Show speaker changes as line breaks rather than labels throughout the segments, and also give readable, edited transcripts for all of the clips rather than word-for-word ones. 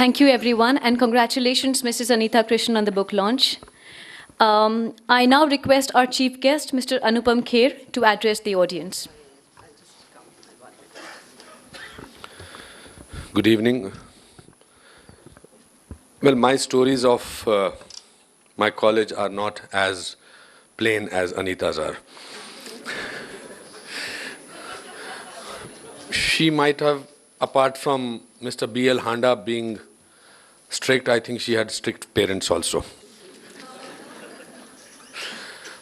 Thank you, everyone, and congratulations, Mrs. Anita Krishnan, on the book launch. I now request our chief guest, Mr. Anupam Kher, to address the audience.
Good evening. Well, my stories of my college are not as plain as Anita's are. She might have, apart from Mr. B.L. Handa being strict, I think she had strict parents also.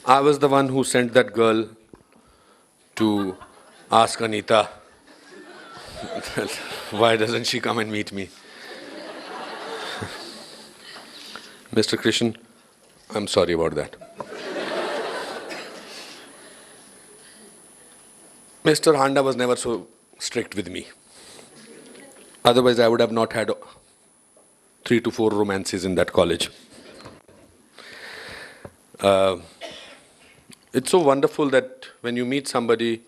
I was the one who sent that girl to ask Anita, why doesn't she come and meet me? Mr. Krishnan, I'm sorry about that. Mr. Handa was never so strict with me. Otherwise, I would have not had 3 to 4 romances in that college. It's so wonderful that when you meet somebody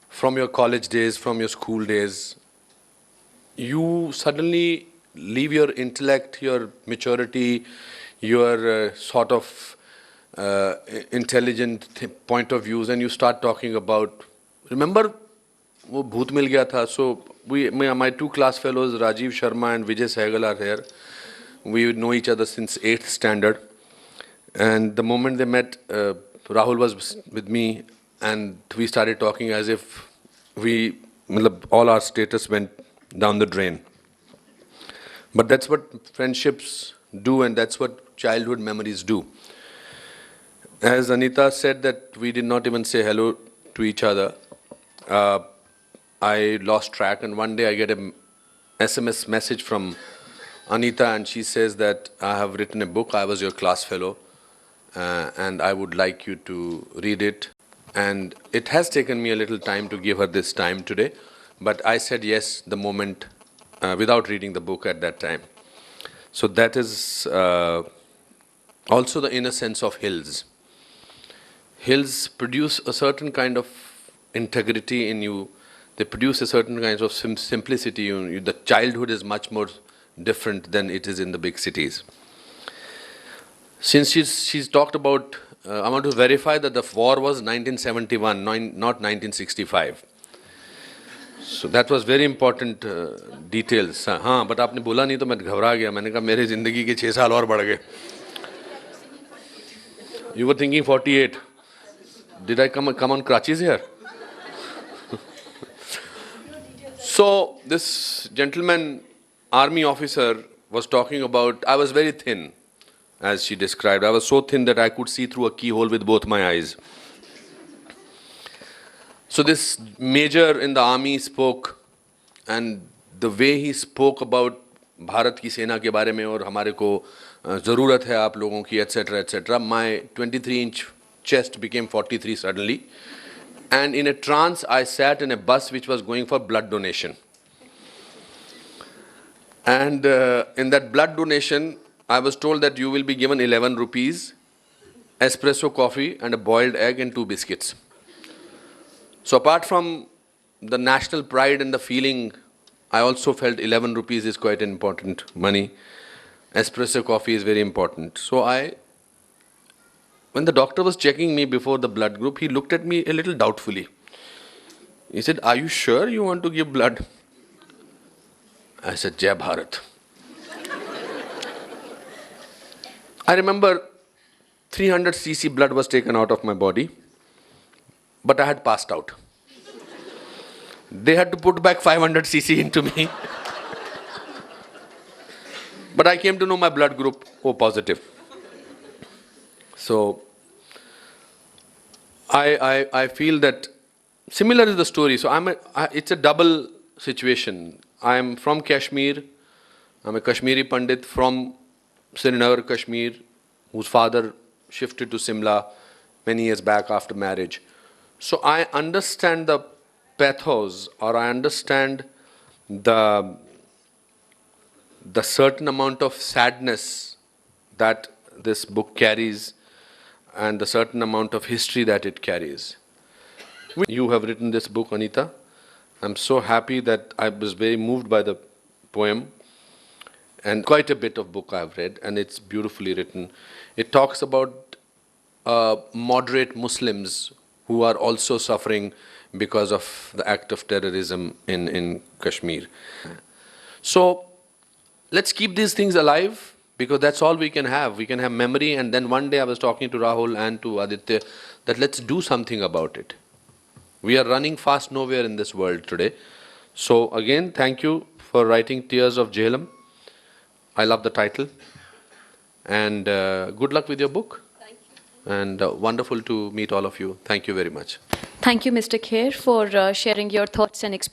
from your college days, from your school days, you suddenly leave your intellect, your maturity, your sort of intelligent point of views, and you start talking about, remember, wo bhoot mil gaya tha. So my 2 class fellows, Rajiv Sharma and Vijay Sehgal, are here. We know each other since 8th standard. And the moment they met, Rahul was with me, and we started talking as if all our status went down the drain. But that's what friendships do, and that's what childhood memories do. As Anita said that we did not even say hello to each other, I lost track, and one day I get an SMS message from Anita, and she says that I have written a book, I was your class fellow, and I would like you to read it. And it has taken me a little time to give her this time today, but I said yes the moment, without reading the book at that time. So that is also the inner sense of hills. Hills produce a certain kind of integrity in you. They produce a certain kind of simplicity. The childhood is much more different than it is in the big cities. Since she's talked about, I want to verify that the war was 1971, not 1965. So that was very important details. हाँ, but आपने बोला नहीं तो मैं घबरा गया. मैंने कहा मेरे जिंदगी के 6 साल और बढ़ गए. You were thinking 48. Did I come on crutches here? So this gentleman, army officer, was talking about, I was very thin, as she described. I was so thin that I could see through a keyhole with both my eyes. So this major in the army spoke, and the way he spoke about Bharat की सेना के बारे में और हमारे को ज़रूरत है आप लोगों की, etc., etc. My 23-inch chest became 43 suddenly. And in a trance, I sat in a bus which was going for blood donation. And in that blood donation, I was told that you will be given 11 rupees, espresso coffee, and a boiled egg and 2 biscuits. So apart from the national pride and the feeling, I also felt 11 rupees is quite important money. Espresso coffee is very important. So when the doctor was checking me before the blood group, he looked at me a little doubtfully. He said, "Are you sure you want to give blood?" I said, "Jai Bharat." I remember 300 cc blood was taken out of my body, but I had passed out. They had to put back 500 cc into me. But I came to know my blood group, O positive. So I feel that similar is the story. So it's a double situation. I am from Kashmir. I'm a Kashmiri Pandit from Srinagar, Kashmir, whose father shifted to Simla many years back after marriage. So I understand the pathos, or I understand the certain amount of sadness that this book carries and the certain amount of history that it carries. You have written this book, Anita. I'm so happy that I was very moved by the poem. and quite a bit of book I've read, and it's beautifully written. It talks about moderate Muslims who are also suffering because of the act of terrorism in Kashmir. So let's keep these things alive, because that's all we can have. We can have memory, and then one day I was talking to Rahul and to Aditya that let's do something about it. We are running fast nowhere in this world today. So again, thank you for writing Tears of Jhelum. I love the title. And good luck with your book.
Thank you.
And wonderful to meet all of you. Thank you very much.
Thank you, Mr. Kher, for sharing your thoughts and experiences.